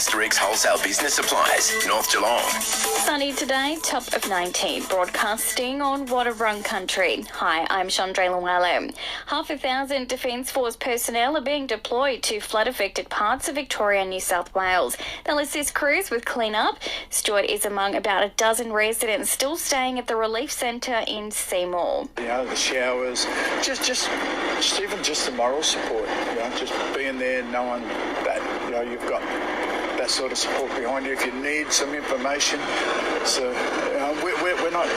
Asterix Wholesale Business Supplies, North Geelong. Sunny today, top of 19, broadcasting on Wadawurrung country. Hi, I'm Cheandre Llewellyn. 500,000 Defence Force personnel are being deployed to flood-affected parts of Victoria and New South Wales. They'll assist crews with clean-up. Stuart is among about a dozen residents still staying at the relief centre in Seymour. You know, the showers, just even just the moral support, you know, just being there, knowing that, you know, you've got that sort of support behind you if you need some information. So we're not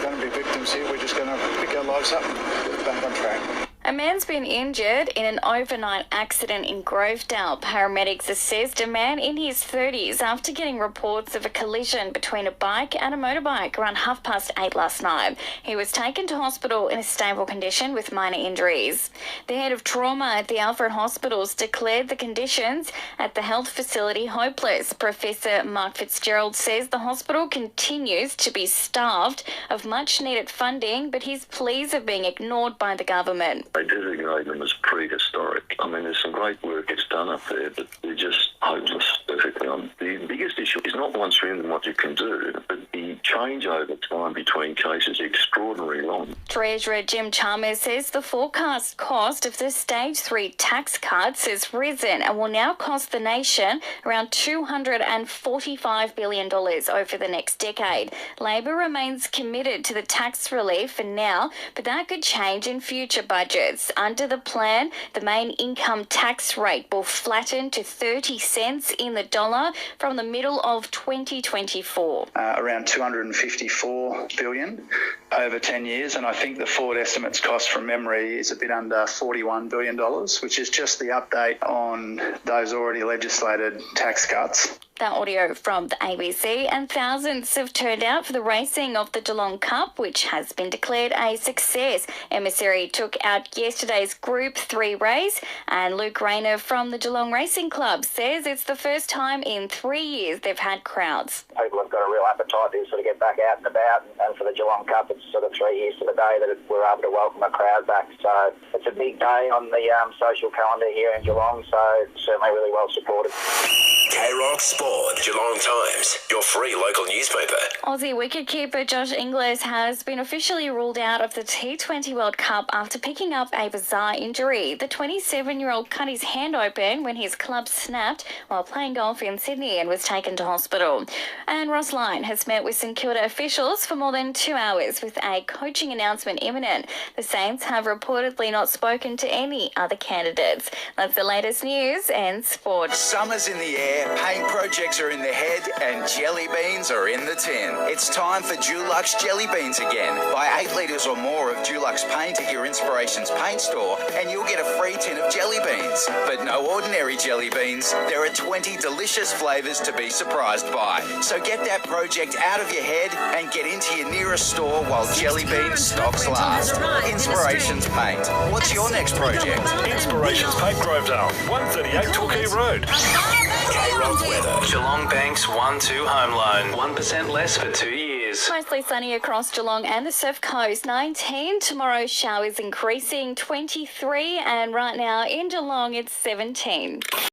going to be victims here. We're just going to pick our lives up and get back on track. A man's been injured in an overnight accident in Grovedale. Paramedics assessed a man in his 30s after getting reports of a collision between a bike and a motorbike around 8:30 last night. He was taken to hospital in a stable condition with minor injuries. The head of trauma at the Alfred Hospitals declared the conditions at the health facility hopeless. Professor Mark Fitzgerald says the hospital continues to be starved of much-needed funding, but his pleas are being ignored by the government. They designate them as prehistoric. I mean, there's some great work that's done up there, but they're just hopeless, perfectly honest. The biggest issue is not once you're in them what you can do, but the changeover time between cases is extraordinarily long. Treasurer Jim Chalmers says the forecast cost of the Stage 3 tax cuts has risen and will now cost the nation around $245 billion over the next decade. Labor remains committed to the tax relief for now, but that could change in future budgets. Under the plan, the main income tax rate will flatten to 30 cents in the dollar from the middle of 2024. Around $254 billion over 10 years, and I think the forward estimates cost from memory is a bit under $41 billion, which is just the update on those already legislated tax cuts. That audio from the ABC, and thousands have turned out for the racing of the Geelong Cup, which has been declared a success. Emissary took out yesterday's Group 3 race, and Luke Rayner from the Geelong Racing Club says it's the first time in 3 years they've had crowds. People have got a real appetite to sort of get back out and about, and for the Geelong Cup, it's sort of 3 years to the day that we're able to welcome a crowd back. So it's a big day on the social calendar here in Geelong, so it's certainly really well supported. K-Rock Sport, Geelong Times, your free local newspaper. Aussie wicketkeeper Josh Inglis has been officially ruled out of the T20 World Cup after picking up a bizarre injury. The 27-year-old cut his hand open when his club snapped while playing golf in Sydney and was taken to hospital. And Ross Lyon has met with St Kilda officials for more than 2 hours with a coaching announcement imminent. The Saints have reportedly not spoken to any other candidates. That's the latest news and sport. Summer's in the air, paint projects are in the head, and jelly beans are in the tin. It's time for Dulux Jelly Beans again. Buy 8 litres or more of Dulux paint at your Inspirations paint store and you'll get a free tin of jelly beans. But no ordinary jelly beans. There are 20 delicious flavours to be surprised by. So get that project out of your head and get into your nearest store while jelly bean stocks last. Inspirations Paint. What's your next project? Inspirations Paint, Grovedale, 138 Torquay Road. K-Rock weather. Geelong Bank's 1-2 home loan. 1% less for 2 years. Mostly sunny across Geelong and the Surf Coast. 19. Tomorrow showers increasing 23, and right now in Geelong it's 17.